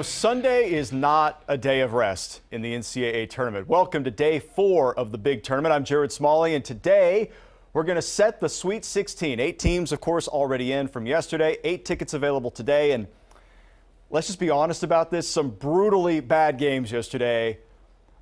Sunday is not a day of rest in the NCAA tournament. Welcome to day 4 of the big tournament. I'm Jared Smalley, and today we're going to set the Sweet 16. 8 teams, of course, already in from yesterday. 8 tickets available today, and let's just be honest about this. Some brutally bad games yesterday.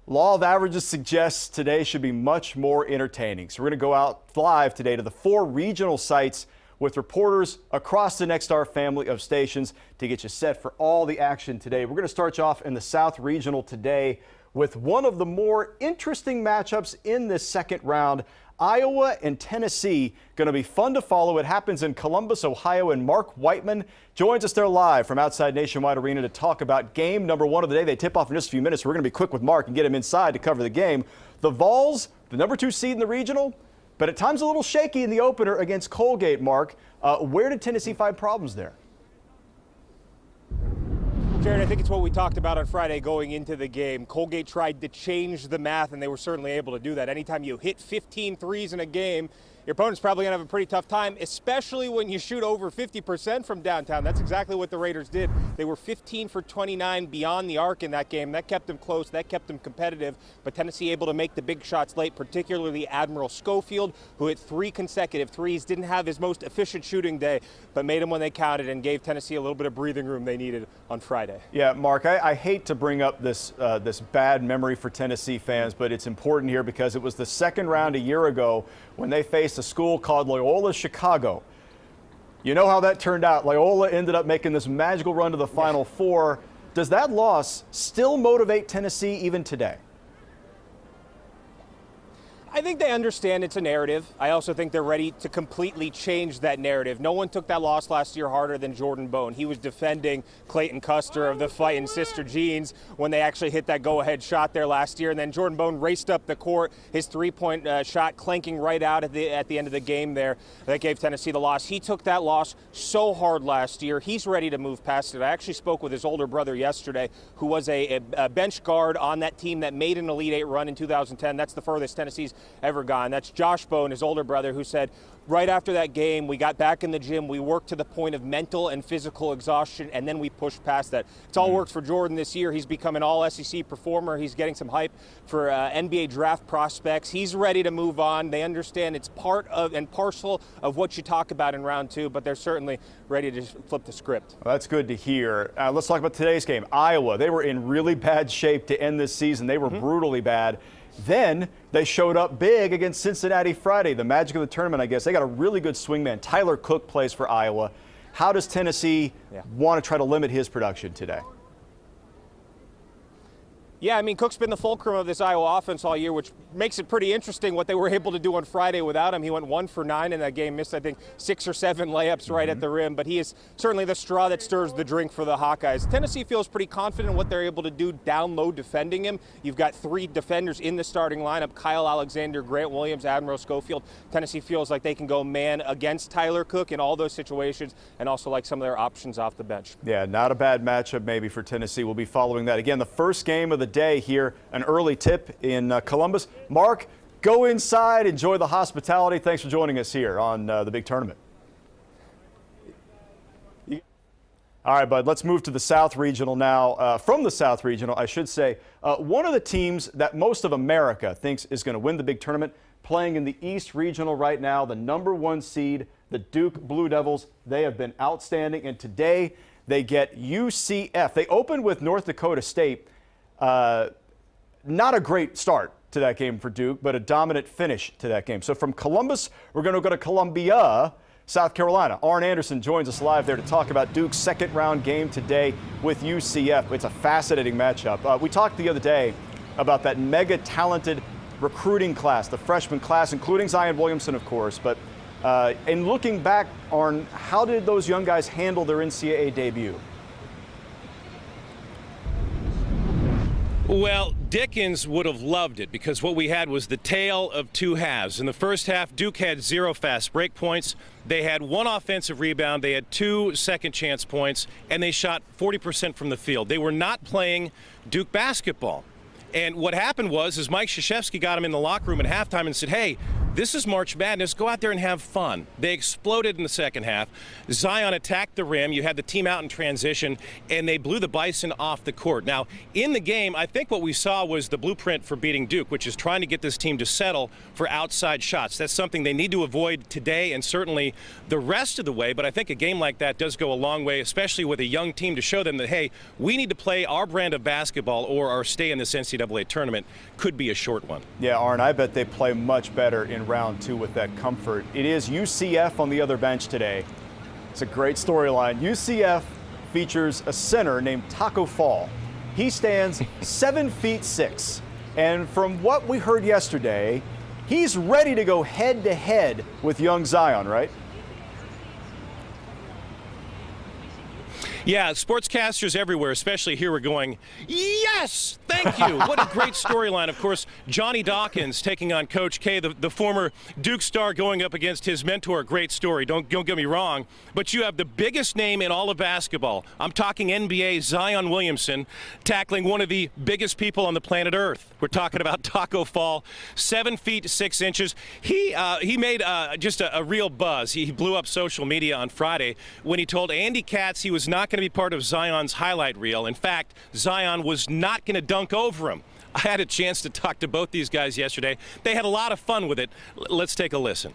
Law of averages suggests today should be much more entertaining. So we're going to go out live today to the 4 regional sites with reporters across the Nexstar family of stations to get you set for all the action today. We're going to start you off in the South Regional today with one of the more interesting matchups in this second round. Iowa and Tennessee going to be fun to follow. It happens in Columbus, Ohio, and Mark Whiteman joins us there live from outside Nationwide Arena to talk about game number 1 of the day. They tip off in just a few minutes. We're going to be quick with Mark and get him inside to cover the game. The Vols, the number 2 seed in the regional, but at times a little shaky in the opener against Colgate, Mark. Where did Tennessee find problems there? Jared, I think it's what we talked about on Friday going into the game. Colgate tried to change the math, and they were certainly able to do that. Anytime you hit 15 threes in a game, your opponent's probably going to have a pretty tough time, especially when you shoot over 50% from downtown. That's exactly what the Raiders did. They were 15 for 29 beyond the arc in that game. That kept them close. That kept them competitive. But Tennessee able to make the big shots late, particularly Admiral Schofield, who hit 3 consecutive threes. Didn't have his most efficient shooting day, but made them when they counted and gave Tennessee a little bit of breathing room they needed on Friday. Yeah, Mark, I hate to bring up this bad memory for Tennessee fans, but it's important here because it was the second round a year ago when they faced a school called Loyola Chicago. You know how that turned out. Loyola ended up making this magical run to the Final Four. Does that loss still motivate Tennessee even today? I think they understand it's a narrative. I also think they're ready to completely change that narrative. No one took that loss last year harder than Jordan Bone. He was defending Clayton Custer of the Fightin' Sister Jeans when they actually hit that go-ahead shot there last year. And then Jordan Bone raced up the court, his three-point shot clanking right out at the end of the game there. That gave Tennessee the loss. He took that loss so hard last year. He's ready to move past it. I actually spoke with his older brother yesterday, who was a bench guard on that team that made an Elite Eight run in 2010. That's the furthest Tennessee's ever gone. That's Josh Bone, his older brother, who said right after that game, we got back in the gym, we worked to the point of mental and physical exhaustion, and then we pushed past that. It's all worked for Jordan this year. He's become an all-SEC performer. He's getting some hype for NBA draft prospects. He's ready to move on. They understand it's part of and parcel of what you talk about in round 2, but they're certainly ready to flip the script. Well, that's good to hear. Let's talk about today's game. Iowa, they were in really bad shape to end this season. They were brutally bad. Then they showed up big against Cincinnati Friday. The magic of the tournament, I guess. They got a really good swingman. Tyler Cook plays for Iowa. How does Tennessee want to try to limit his production today? Yeah, I mean, Cook's been the fulcrum of this Iowa offense all year, which makes it pretty interesting what they were able to do on Friday without him. He went 1 for 9 in that game, missed, I think, 6 or 7 layups right at the rim, but he is certainly the straw that stirs the drink for the Hawkeyes. Tennessee feels pretty confident in what they're able to do down low defending him. You've got 3 defenders in the starting lineup, Kyle Alexander, Grant Williams, Admiral Schofield. Tennessee feels like they can go man against Tyler Cook in all those situations and also like some of their options off the bench. Yeah, not a bad matchup maybe for Tennessee. We'll be following that. Again, the first game of the day here, an early tip in Columbus. Mark, go inside, enjoy the hospitality. Thanks for joining us here on the big tournament. All right, bud, let's move to the South Regional now. From the South Regional, I should say, one of the teams that most of America thinks is going to win the big tournament, playing in the East Regional right now, the number 1 seed, the Duke Blue Devils. They have been outstanding, and today they get UCF. They opened with North Dakota State. Not a great start to that game for Duke, but a dominant finish to that game. So from Columbus, we're going to go to Columbia, South Carolina. Arn Anderson joins us live there to talk about Duke's second round game today with UCF. It's a fascinating matchup. We talked the other day about that mega talented recruiting class, the freshman class, including Zion Williamson, of course. But in looking back, Arn, how did those young guys handle their NCAA debut? Well, Dickens would have loved it because what we had was the tale of 2 halves. In the first half, Duke had 0 fast break points. They had 1 offensive rebound. They had 2 second chance points, and they shot 40% from the field. They were not playing Duke basketball. And what happened was Mike Krzyzewski got him in the locker room at halftime and said, hey, This is March Madness. Go out there and have fun. They exploded in the second half. Zion attacked the rim. You had the team out in transition, and they blew the Bison off the court. Now, in the game, I think what we saw was the blueprint for beating Duke, which is trying to get this team to settle for outside shots. That's something they need to avoid today and certainly the rest of the way. But I think a game like that does go a long way, especially with a young team, to show them that, hey, we need to play our brand of basketball or our stay in this NCAA tournament could be a short one. Yeah, Arn, I bet they play much better in round 2 with that comfort. It is UCF on the other bench today. It's a great storyline. UCF features a center named Taco Fall. He stands 7'6", and from what we heard yesterday, he's ready to go head-to-head with young Zion, right? Yeah, sportscasters everywhere, especially here, are going, yes, thank you. What a great storyline. Of course, Johnny Dawkins taking on Coach K, the former Duke star, going up against his mentor. Great story. Don't get me wrong. But you have the biggest name in all of basketball. I'm talking NBA, Zion Williamson, tackling one of the biggest people on the planet Earth. We're talking about Taco Fall, 7'6". He made just a real buzz. He blew up social media on Friday when he told Andy Katz he was not going to be part of Zion's highlight reel. In fact, Zion was not going to dunk over him. I had a chance to talk to both these guys yesterday. They had a lot of fun with it. Let's take a listen.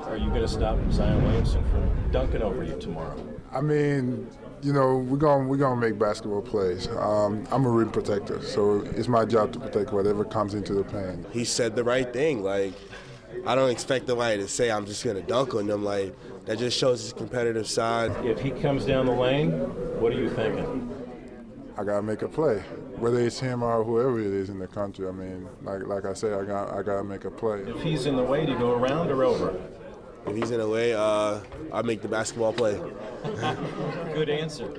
Are you going to stop Zion Williamson from dunking over you tomorrow? I mean, you know, we're gonna make basketball plays. I'm a rim protector, so it's my job to protect whatever comes into the paint. He said the right thing. Like, I don't expect nobody to say I'm just gonna dunk on them. Like, that just shows his competitive side. If he comes down the lane, what are you thinking? I gotta make a play, whether it's him or whoever it is in the country. I mean, like I said, I gotta make a play. If he's in the way, do you go around or over? If he's in the way, I make the basketball play. Good answer.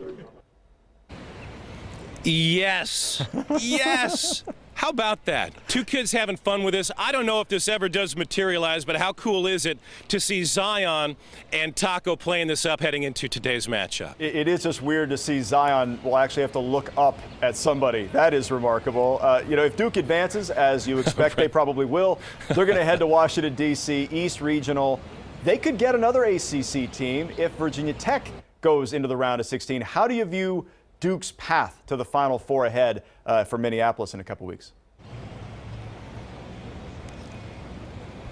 Yes. Yes. How about that? Two kids having fun with this. I don't know if this ever does materialize, but how cool is it to see Zion and Taco playing this up heading into today's matchup? It is just weird to see Zion will actually have to look up at somebody. That is remarkable. You know, if Duke advances, as you expect they probably will, they're going to head to Washington, D.C., East Regional. They could get another ACC team if Virginia Tech goes into the round of 16. How do you view Duke's path to the Final Four ahead for Minneapolis in a couple weeks?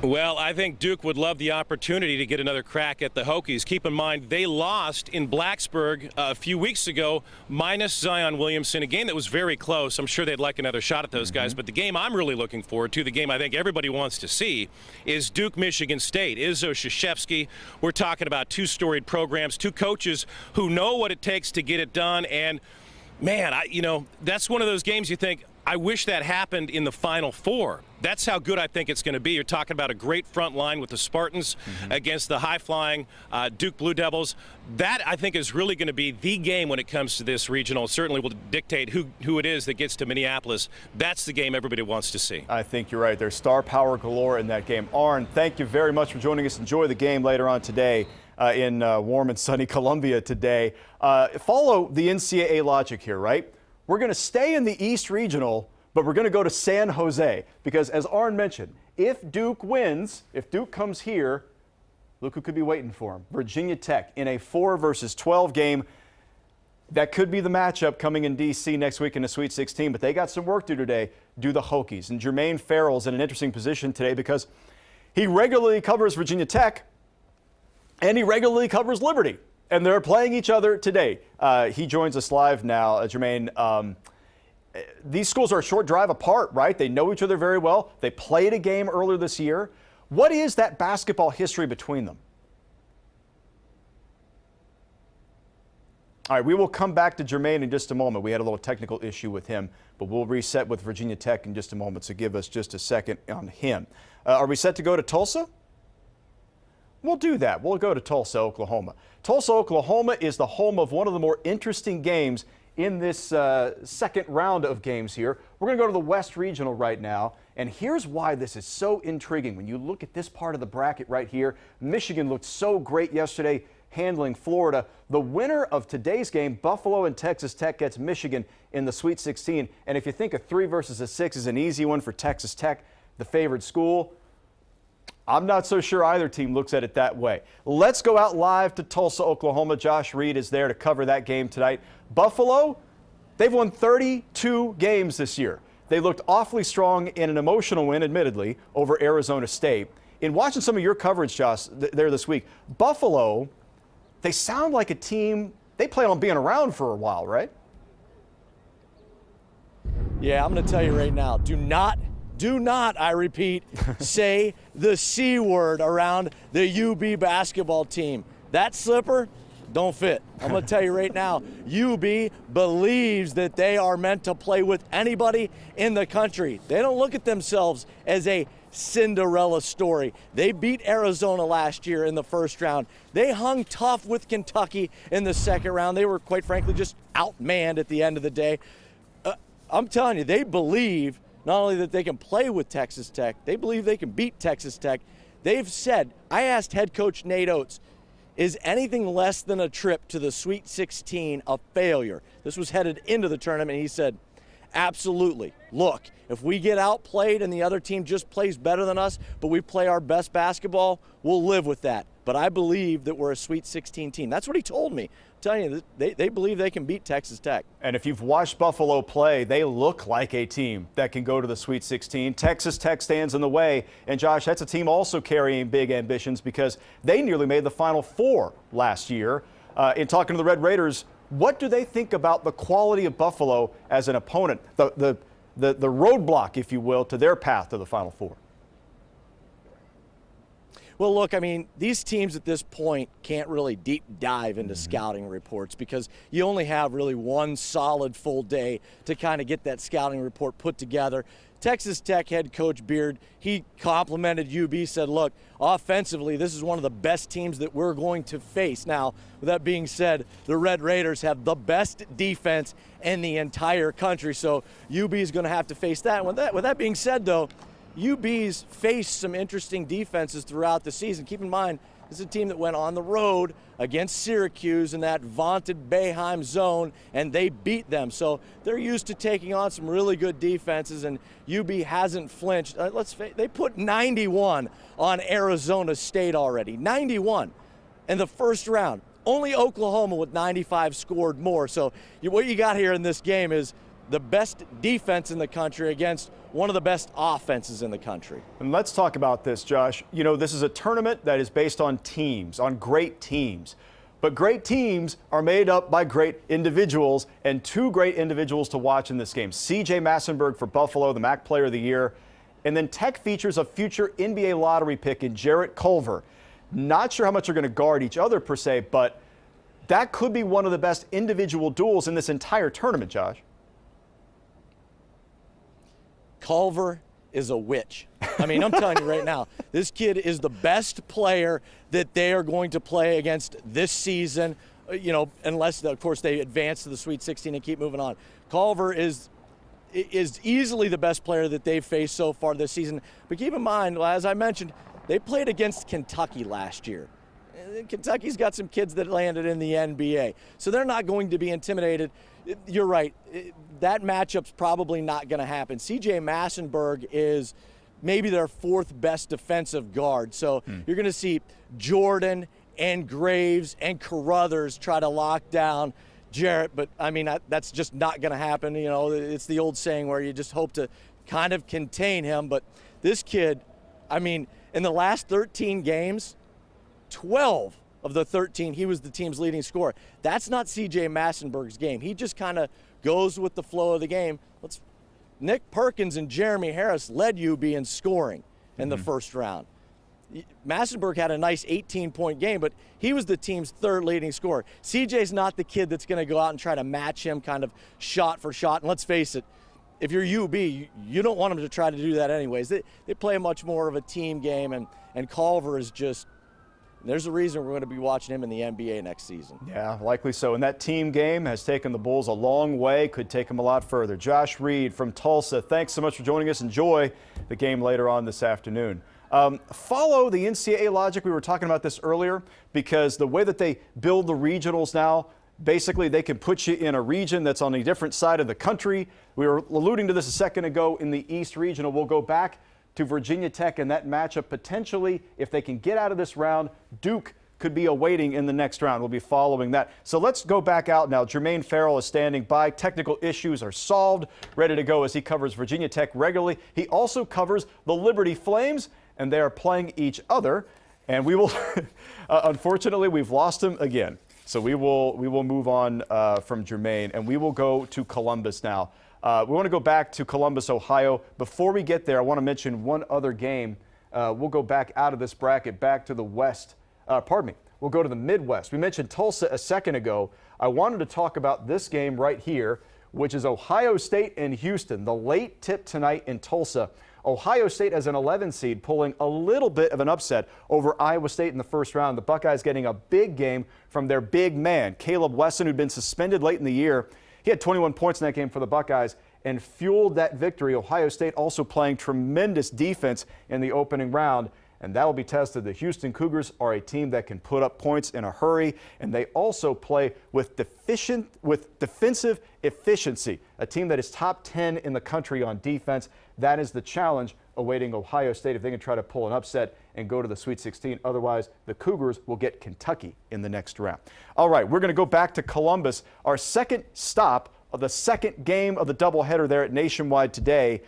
Well, I think Duke would love the opportunity to get another crack at the Hokies. Keep in mind, they lost in Blacksburg a few weeks ago, minus Zion Williamson, a game that was very close. I'm sure they'd like another shot at those guys. But the game I'm really looking forward to, the game I think everybody wants to see, is Duke-Michigan State. Izzo Krzyzewski. We're talking about two storied programs, two coaches who know what it takes to get it done. And, man, you know, that's one of those games you think, I wish that happened in the Final Four. That's how good I think it's going to be. You're talking about a great front line with the Spartans against the high-flying Duke Blue Devils. That, I think, is really going to be the game when it comes to this regional. It certainly will dictate who it is that gets to Minneapolis. That's the game everybody wants to see. I think you're right. There's star power galore in that game. Arn, thank you very much for joining us. Enjoy the game later on today in warm and sunny Columbia today. Follow the NCAA logic here, right? We're going to stay in the East Regional, but we're going to go to San Jose because, as Arn mentioned, if Duke wins, if Duke comes here, look who could be waiting for him. Virginia Tech in a 4-versus-12 game. That could be the matchup coming in D.C. next week in the Sweet 16, but they got some work to do today, do the Hokies. And Jermaine Farrell's in an interesting position today because he regularly covers Virginia Tech and he regularly covers Liberty. And they're playing each other today. He joins us live now, Jermaine. These schools are a short drive apart, right? They know each other very well. They played a game earlier this year. What is that basketball history between them? All right, we will come back to Jermaine in just a moment. We had a little technical issue with him, but we'll reset with Virginia Tech in just a moment, so give us just a second on him. Are we set to go to Tulsa? We'll do that. We'll go to Tulsa, Oklahoma. Tulsa, Oklahoma is the home of one of the more interesting games in this second round of games here. We're going to go to the West Regional right now, and here's why this is so intriguing. When you look at this part of the bracket right here, Michigan looked so great yesterday handling Florida. The winner of today's game, Buffalo and Texas Tech, gets Michigan in the Sweet 16. And if you think a 3 versus a 6 is an easy one for Texas Tech, the favored school, I'm not so sure either team looks at it that way. Let's go out live to Tulsa, Oklahoma. Josh Reed is there to cover that game tonight. Buffalo, they've won 32 games this year. They looked awfully strong in an emotional win, admittedly, over Arizona State. In watching some of your coverage, Josh, there this week, Buffalo, they sound like a team, they plan on being around for a while, right? Yeah, I'm going to tell you right now, do not, I repeat, say the C word around the UB basketball team. That slipper don't fit. I'm going to tell you right now, UB believes that they are meant to play with anybody in the country. They don't look at themselves as a Cinderella story. They beat Arizona last year in the first round. They hung tough with Kentucky in the second round. They were, quite frankly, just outmanned at the end of the day. I'm telling you, they believe not only that they can play with Texas Tech, they believe they can beat Texas Tech. They've said, I asked head coach Nate Oates, is anything less than a trip to the Sweet 16 a failure? This was headed into the tournament. He said, absolutely. Look, if we get outplayed and the other team just plays better than us, but we play our best basketball, we'll live with that. But I believe that we're a Sweet 16 team. That's what he told me. I'm telling you, they believe they can beat Texas Tech. And if you've watched Buffalo play, they look like a team that can go to the Sweet 16. Texas Tech stands in the way. And Josh, that's a team also carrying big ambitions because they nearly made the Final Four last year. In talking to the Red Raiders, what do they think about the quality of Buffalo as an opponent, the roadblock, if you will, to their path to the Final Four? Well, look, I mean, these teams at this point can't really deep dive into scouting reports because you only have really one solid full day to kind of get that scouting report put together. Texas Tech head coach Beard, he complimented UB, said, look, offensively, this is one of the best teams that we're going to face. Now, with that being said, the Red Raiders have the best defense in the entire country, so UB is going to have to face that. With that being said, though, UB's faced some interesting defenses throughout the season. Keep in mind, this is a team that went on the road against Syracuse in that vaunted Boeheim zone, and they beat them. So they're used to taking on some really good defenses, and UB hasn't flinched. They put 91 on Arizona State already, 91 in the first round. Only Oklahoma with 95 scored more. So what you got here in this game is the best defense in the country against one of the best offenses in the country. And let's talk about this, Josh. You know, this is a tournament that is based on teams, on great teams. But great teams are made up by great individuals, and two great individuals to watch in this game. C.J. Massenburg for Buffalo, the MAC Player of the Year. And then Tech features a future NBA lottery pick in Jarrett Culver. Not sure how much they're going to guard each other per se, but that could be one of the best individual duels in this entire tournament, Josh. Culver is a witch. I mean, I'm telling you right now, this kid is the best player that they are going to play against this season, you know, unless, of course, they advance to the Sweet 16 and keep moving on. Culver is easily the best player that they've faced so far this season. But keep in mind, as I mentioned, they played against Kentucky last year. Kentucky's got some kids that landed in the NBA, so they're not going to be intimidated. You're right. That matchup's probably not going to happen. C.J. Massenburg is maybe their fourth best defensive guard. So you're going to see Jordan and Graves and Carruthers try to lock down Jarrett, but I mean, that's just not going to happen. You know, it's the old saying where you just hope to kind of contain him. But this kid, I mean, in the last 13 games, 12 of the 13, he was the team's leading scorer. That's not C.J. Massenburg's game. He just kind of goes with the flow of the game. Nick Perkins and Jeremy Harris led UB in scoring in the first round. Massenburg had a nice 18-point game, but he was the team's third leading scorer. C.J.'s not the kid that's going to go out and try to match him kind of shot for shot. And let's face it, if you're UB, you don't want him to try to do that anyways. They play much more of a team game, and Culver is just, there's a reason we're going to be watching him in the NBA next season. Yeah, likely so. And that team game has taken the Bulls a long way, could take them a lot further. Josh Reed from Tulsa, thanks so much for joining us. Enjoy the game later on this afternoon. Follow the NCAA logic. We were talking about this earlier because the way that they build the regionals now, basically they can put you in a region that's on a different side of the country. We were alluding to this a second ago in the East Regional. We'll go back to Virginia Tech in that matchup. Potentially, if they can get out of this round, Duke could be awaiting in the next round. We'll be following that. So let's go back out now. Jermaine Farrell is standing by. Technical issues are solved, ready to go as he covers Virginia Tech regularly. He also covers the Liberty Flames, and they are playing each other. And we will, unfortunately, we've lost him again. So we will move on from Jermaine, and we will go to Columbus now. We want to go back to Columbus, Ohio. Before we get there, I want to mention one other game. We'll go back out of this bracket, back to the West. We'll go to the Midwest. We mentioned Tulsa a second ago. I wanted to talk about this game right here, which is Ohio State and Houston. The late tip tonight in Tulsa. Ohio State as an 11 seed pulling a little bit of an upset over Iowa State in the first round. The Buckeyes getting a big game from their big man, Caleb Wesson, who'd been suspended late in the year. He had 21 points in that game for the Buckeyes and fueled that victory. Ohio State also playing tremendous defense in the opening round, and that will be tested. The Houston Cougars are a team that can put up points in a hurry, and they also play with defensive efficiency, a team that is top 10 in the country on defense. That is the challenge awaiting Ohio State if they can try to pull an upset and go to the Sweet 16. Otherwise, the Cougars will get Kentucky in the next round. All right, we're going to go back to Columbus, our second stop of the second game of the doubleheader there at Nationwide today.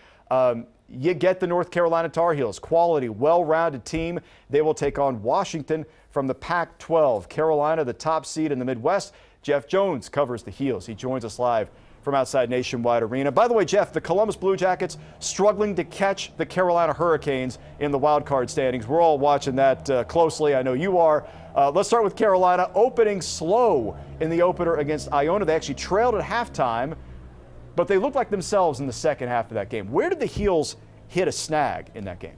You get the North Carolina Tar Heels, quality, well-rounded team. They will take on Washington from the Pac-12. Carolina, the top seed in the Midwest. Jeff Jones covers the Heels. He joins us live from outside Nationwide Arena. By the way, Jeff, the Columbus Blue Jackets struggling to catch the Carolina Hurricanes in the wild card standings. We're all watching that closely. I know you are. Let's start with Carolina, opening slow in the opener against Iona. They actually trailed at halftime, but they looked like themselves in the second half of that game. Where did the Heels hit a snag in that game?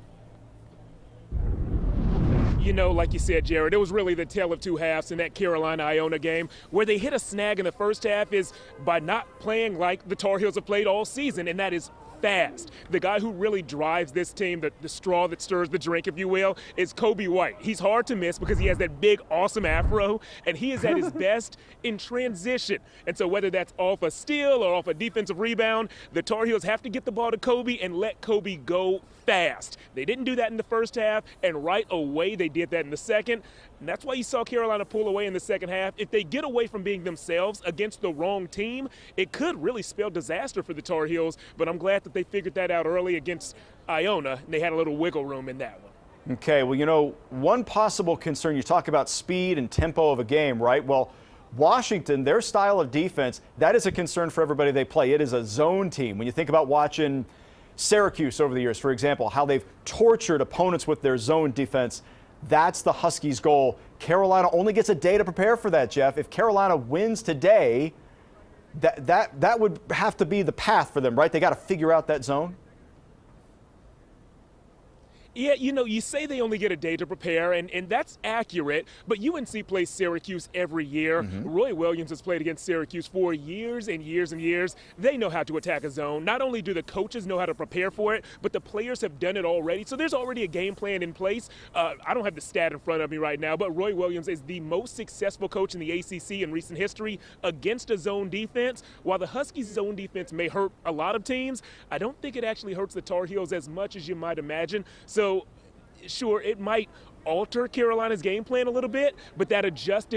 You know, like you said, Jared, it was really the tale of two halves in that Carolina-Iona game. Where they hit a snag in the first half is by not playing like the Tar Heels have played all season, and that is fast. The guy who really drives this team, the straw that stirs the drink, if you will, is Kobe White. He's hard to miss because he has that big, awesome afro, and he is at his best in transition. And so whether that's off a steal or off a defensive rebound, the Tar Heels have to get the ball to Kobe and let Kobe go fast. They didn't do that in the first half, and right away they did that in the second. And that's why you saw Carolina pull away in the second half. If they get away from being themselves against the wrong team, it could really spell disaster for the Tar Heels. But I'm glad that they figured that out early against Iona, and they had a little wiggle room in that one. Okay, well, you know, one possible concern, you talk about speed and tempo of a game, right? Well, Washington, their style of defense, that is a concern for everybody they play. It is a zone team. When you think about watching Syracuse over the years, for example, how they've tortured opponents with their zone defense, that's the Huskies' goal. Carolina only gets a day to prepare for that, Jeff. If Carolina wins today, that would have to be the path for them, right? They got to figure out that zone. Yeah, you know, you say they only get a day to prepare, and that's accurate, but UNC plays Syracuse every year. Roy Williams has played against Syracuse for years and years and years. They know how to attack a zone. Not only do the coaches know how to prepare for it, but the players have done it already. So there's already a game plan in place. I don't have the stat in front of me right now, but Roy Williams is the most successful coach in the ACC in recent history against a zone defense. While the Huskies' zone defense may hurt a lot of teams, I don't think it actually hurts the Tar Heels as much as you might imagine. So sure, it might alter Carolina's game plan a little bit, but that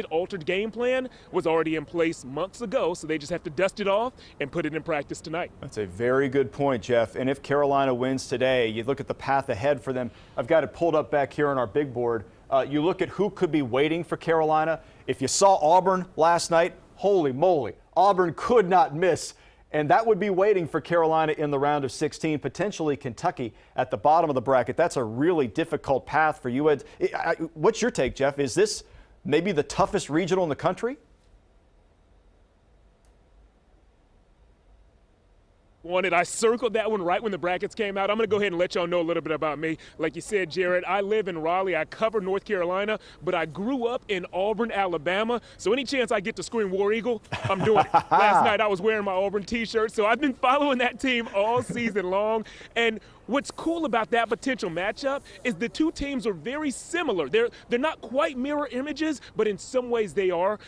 altered game plan was already in place months ago, so they just have to dust it off and put it in practice tonight. That's a very good point, Jeff. And if Carolina wins today, you look at the path ahead for them. I've got it pulled up back here on our big board. You look at who could be waiting for Carolina. If you saw Auburn last night, holy moly, Auburn could not miss. And that would be waiting for Carolina in the round of 16, potentially Kentucky at the bottom of the bracket. That's a really difficult path for you. What's your take, Jeff? Is this maybe the toughest regional in the country? I circled that one right when the brackets came out. I'm going to go ahead and let y'all know a little bit about me. Like you said, Jared, I live in Raleigh. I cover North Carolina, but I grew up in Auburn, Alabama. So any chance I get to scream War Eagle, I'm doing it. Last night I was wearing my Auburn t-shirt, so I've been following that team all season long. And what's cool about that potential matchup is the two teams are very similar. They're not quite mirror images, but in some ways they are.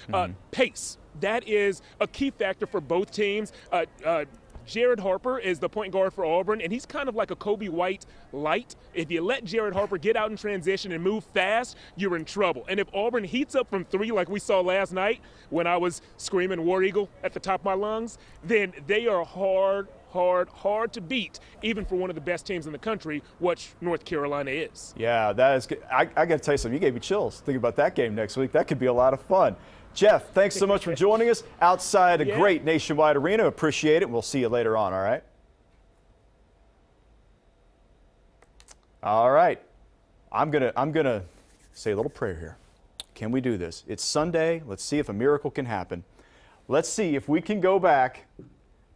Pace. That is a key factor for both teams. Jared Harper is the point guard for Auburn, and he's kind of like a Kobe White light. If you let Jared Harper get out in transition and move fast, you're in trouble. And if Auburn heats up from three like we saw last night when I was screaming War Eagle at the top of my lungs, then they are hard to beat, even for one of the best teams in the country, which North Carolina is. Yeah, that is good. I got to tell you something. You gave me chills thinking about that game next week. That could be a lot of fun. Jeff, thanks so much for joining us outside a great Nationwide Arena. Appreciate it. We'll see you later on, all right? All right. I'm gonna say a little prayer here. Can we do this? It's Sunday. Let's see if a miracle can happen. Let's see if we can go back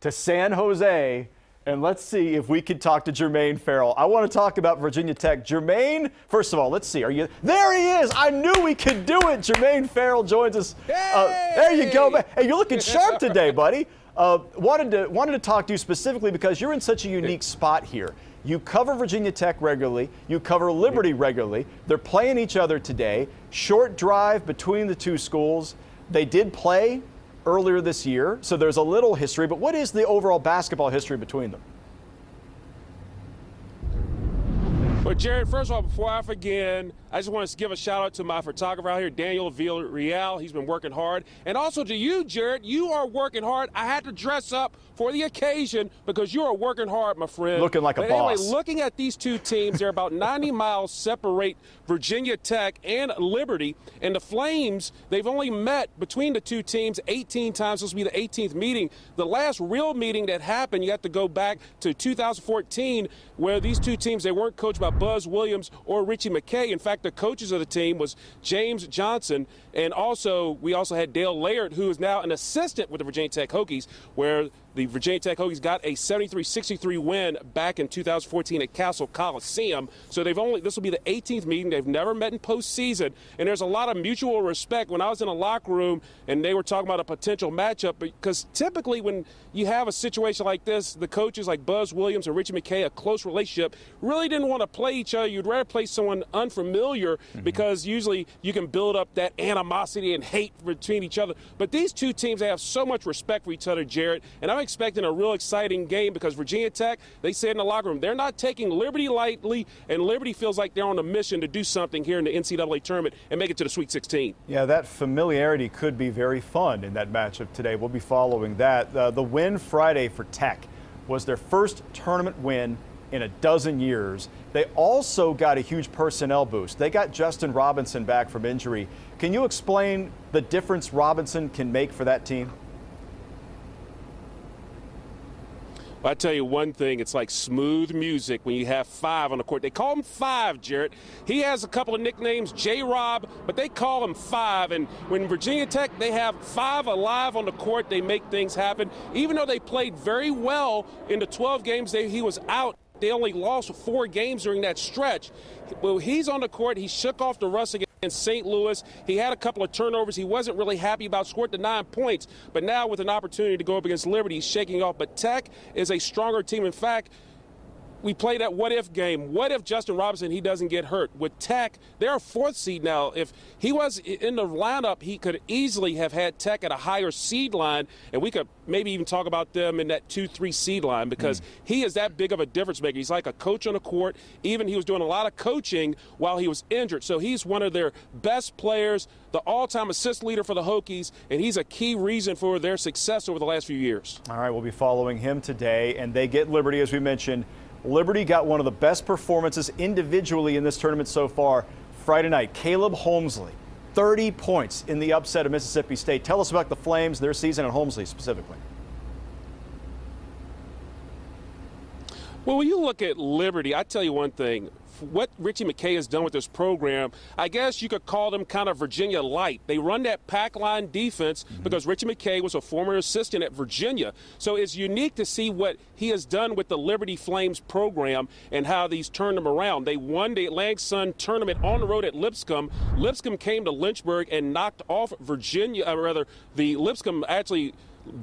to San Jose, and let's see if we can talk to Jermaine Farrell. I want to talk about Virginia Tech. Jermaine, first of all, let's see. There he is. I knew we could do it. Jermaine Farrell joins us. There you go. Hey, you're looking sharp today, buddy. Wanted to talk to you specifically because you're in such a unique spot here. You cover Virginia Tech regularly. You cover Liberty regularly. They're playing each other today. Short drive between the two schools. They did play earlier this year, so there's a little history, but what is the overall basketball history between them? Well, Jared, first of all, before I forget, I just want to give a shout out to my photographer out here, Daniel Villarreal. He's been working hard. And also to you, Jared, you are working hard. I had to dress up for the occasion because you are working hard, my friend. Looking like a boss. Anyway, looking at these two teams, they're about 90 miles separate Virginia Tech and Liberty. And the Flames, they've only met between the two teams 18 times. This will be the 18th meeting. The last real meeting that happened, you have to go back to 2014, where these two teams, they weren't coached by Buzz Williams or Richie McKay. In fact, the coaches of the team was James Johnson, and we also had Dale Laird, who is now an assistant with the Virginia Tech Hokies, where the Virginia Tech Hokies got a 73-63 win back in 2014 at Castle Coliseum. So this will be the 18th meeting. They've never met in postseason, and there's a lot of mutual respect. When I was in a locker room and they were talking about a potential matchup, because typically when you have a situation like this, the coaches like Buzz Williams and Richie McKay, a close relationship, really didn't want to play each other. You'd rather play someone unfamiliar because usually you can build up that animosity and hate between each other. But these two teams, they have so much respect for each other, Jared, and I'm expecting a real exciting game because Virginia Tech, they said in the locker room, they're not taking Liberty lightly, and Liberty feels like they're on a mission to do something here in the NCAA tournament and make it to the Sweet 16. Yeah, that familiarity could be very fun in that matchup today. We'll be following that. The win Friday for Tech was their first tournament win in a dozen years. They also got a huge personnel boost. They got Justin Robinson back from injury. Can you explain the difference Robinson can make for that team? I tell you one thing, it's like smooth music when you have five on the court. They call him Five, Jarrett. He has a couple of nicknames, J-Rob, but they call him Five. And when Virginia Tech, they have five alive on the court, they make things happen. Even though they played very well in the 12 games he was out, they only lost 4 games during that stretch. Well, he's on the court. He shook off the rust against St. Louis. He had a couple of turnovers. He wasn't really happy about, scored the 9 points. But now with an opportunity to go up against Liberty, he's shaking off. But Tech is a stronger team. In fact, we played that what-if game. What if Justin Robinson, he doesn't get hurt? With Tech, they're a 4th seed now. If he was in the lineup, he could easily have had Tech at a higher seed line, and we could maybe even talk about them in that 2-3 seed line because he is that big of a difference maker. He's like a coach on the court. Even he was doing a lot of coaching while he was injured. So he's one of their best players, the all-time assist leader for the Hokies, and he's a key reason for their success over the last few years. All right, we'll be following him today, and they get Liberty, as we mentioned. Liberty got one of the best performances individually in this tournament so far Friday night. Caleb Holmesley, 30 points in the upset of Mississippi State. Tell us about the Flames, their season, and Holmesley specifically. Well, when you look at Liberty, I tell you one thing. What Richie McKay has done with this program, I guess you could call them kind of Virginia light. They run that pack line defense because Richie McKay was a former assistant at Virginia. So it's unique to see what he has done with the Liberty Flames program and how these turned them around. They won the Atlantic Sun tournament on the road at Lipscomb. Lipscomb came to Lynchburg and knocked off Virginia, the Lipscomb actually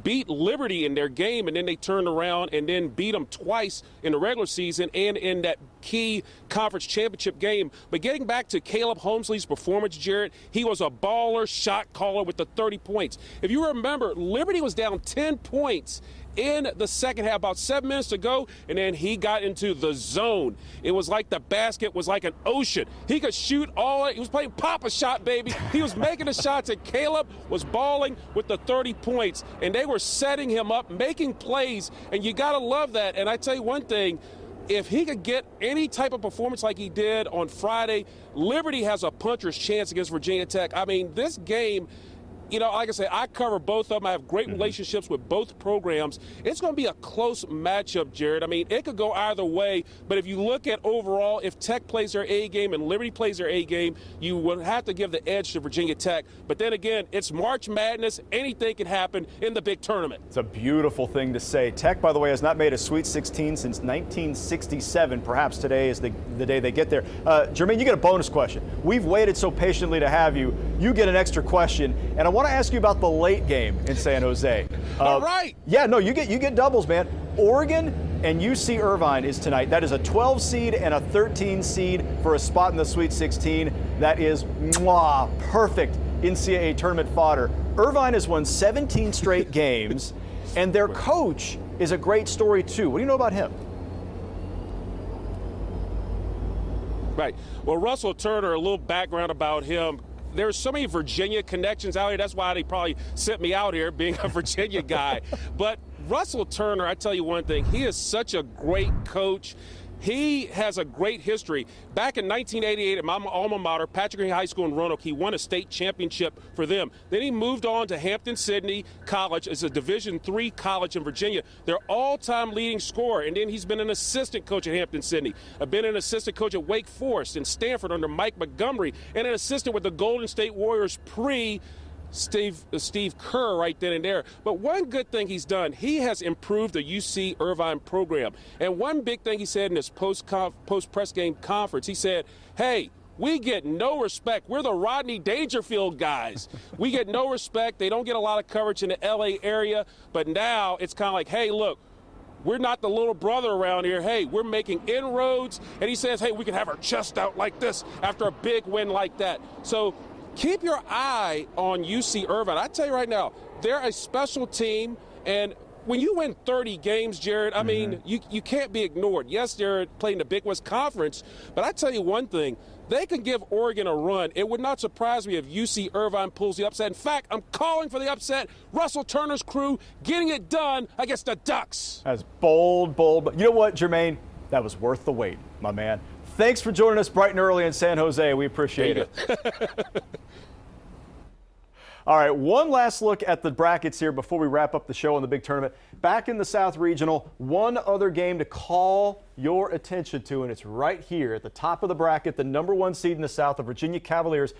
beat Liberty in their game, and then they turned around and then beat them twice in the regular season and in that key conference championship game. But getting back to Caleb Holmesley's performance, Jarrett, he was a baller shot caller with the 30 points. If you remember, Liberty was down 10 points in the second half, about 7 minutes to go, and then he got into the zone. It was like the basket was like an ocean. He could shoot he was playing Papa shot, baby. He was making the shots, and Caleb was balling with the 30 points, and they were setting him up, making plays, and you got to love that. And I tell you one thing, if he could get any type of performance like he did on Friday, Liberty has a puncher's chance against Virginia Tech. I mean, this game, you know, like I say, I cover both of them. I have great relationships with both programs. It's going to be a close matchup, Jared. I mean, it could go either way. But if you look at overall, if Tech plays their A game and Liberty plays their A game, you would have to give the edge to Virginia Tech. But then again, it's March Madness. Anything can happen in the big tournament. It's a beautiful thing to say. Tech, by the way, has not made a Sweet 16 since 1967. Perhaps today is the day they get there. Jermaine, you get a bonus question. We've waited so patiently to have you. You get an extra question, and I want to ask you about the late game in San Jose. All right. Yeah, no, you get doubles, man. Oregon and UC Irvine is tonight. That is a 12 seed and a 13 seed for a spot in the Sweet 16. That is perfect NCAA tournament fodder. Irvine has won 17 straight games, and their coach is a great story too. What do you know about him? Right. Well, Russell Turner, a little background about him. There's so many Virginia connections out here. That's why they probably sent me out here, being a Virginia guy. But Russell Turner, I tell you one thing, he is such a great coach. He has a great history. Back in 1988 at my alma mater, Patrick Henry High School in Roanoke, he won a state championship for them. Then he moved on to Hampton-Sydney College as a Division III college in Virginia, their all-time leading scorer. And then he's been an assistant coach at Hampton-Sydney. I've been an assistant coach at Wake Forest and Stanford under Mike Montgomery, and an assistant with the Golden State Warriors Steve Kerr right then and there. But one good thing he's done, he has improved the UC Irvine program. And one big thing he said in his post-press game conference, he said, hey, we get no respect. We're the Rodney Dangerfield guys. We get no respect. They don't get a lot of coverage in the LA area. But now it's kind of like, hey, look, we're not the little brother around here. Hey, we're making inroads. And he says, hey, we can have our chest out like this after a big win like that. So keep your eye on UC Irvine. I tell you right now, they're a special team, and when you win 30 games, Jared, I mean, you can't be ignored. Yes, they're playing the Big West Conference, but I tell you one thing, they can give Oregon a run. It would not surprise me if UC Irvine pulls the upset. In fact, I'm calling for the upset. Russell Turner's crew getting it done against the Ducks. That's bold. You know what, Jermaine? That was worth the wait, my man. Thanks for joining us bright and early in San Jose. We appreciate it. All right, one last look at the brackets here before we wrap up the show in the big tournament. Back in the South Regional, one other game to call your attention to, and it's right here at the top of the bracket, the #1 seed in the South, the Virginia Cavaliers.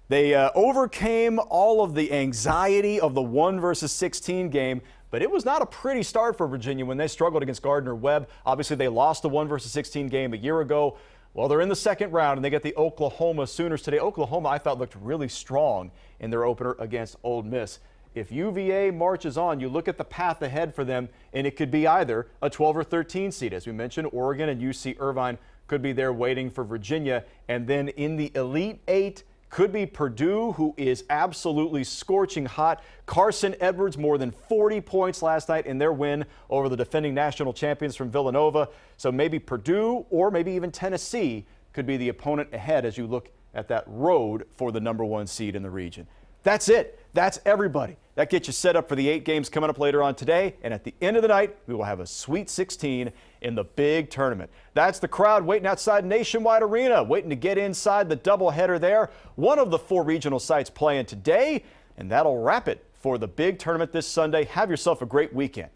They overcame all of the anxiety of the 1 versus 16 game, but it was not a pretty start for Virginia when they struggled against Gardner-Webb. Obviously, they lost the 1 versus 16 game a year ago. Well, they're in the second round, and they get the Oklahoma Sooners today. Oklahoma, I thought, looked really strong in their opener against Ole Miss. If UVA marches on, you look at the path ahead for them, and it could be either a 12 or 13 seed. As we mentioned, Oregon and UC Irvine could be there waiting for Virginia. And then in the Elite Eight, could be Purdue, who is absolutely scorching hot. Carson Edwards, more than 40 points last night in their win over the defending national champions from Villanova. So maybe Purdue or maybe even Tennessee could be the opponent ahead as you look at that road for the #1 seed in the region. That's it. That's everybody. That gets you set up for the 8 games coming up later on today. And at the end of the night, we will have a Sweet 16 in the big tournament. That's the crowd waiting outside Nationwide Arena, waiting to get inside the doubleheader there. One of the 4 regional sites playing today, and that'll wrap it for the big tournament this Sunday. Have yourself a great weekend.